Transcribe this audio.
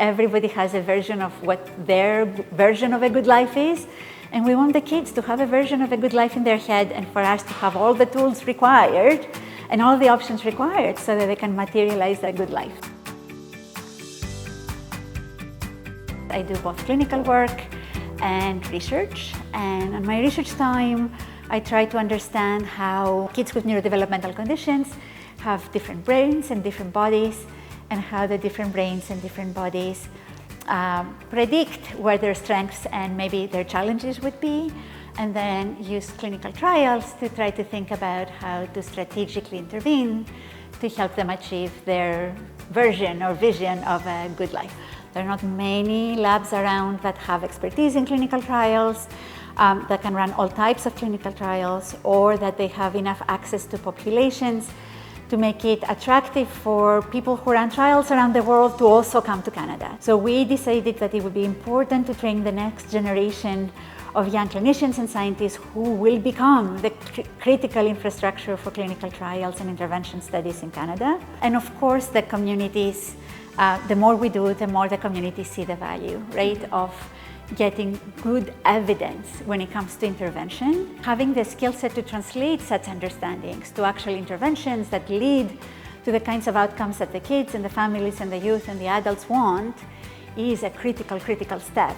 everybody has a version of what their version of a good life is. And we want the kids to have a version of a good life in their head, and for us to have all the tools required and all the options required so that they can materialize that good life. I do both clinical work and research, and on my research time I try to understand how kids with neurodevelopmental conditions have different brains and different bodies, and how the different brains and different bodies predict where their strengths and maybe their challenges would be, and then use clinical trials to try to think about how to strategically intervene to help them achieve their version or vision of a good life. There are not many labs around that have expertise in clinical trials, that can run all types of clinical trials, or that they have enough access to populations to make it attractive for people who run trials around the world to also come to Canada. So we decided that it would be important to train the next generation of young clinicians and scientists who will become the critical infrastructure for clinical trials and intervention studies in Canada. And of course, the communities, the more we do, the more the communities see the value, right, of getting good evidence when it comes to intervention. Having the skill set to translate such understandings to actual interventions that lead to the kinds of outcomes that the kids and the families and the youth and the adults want is a critical step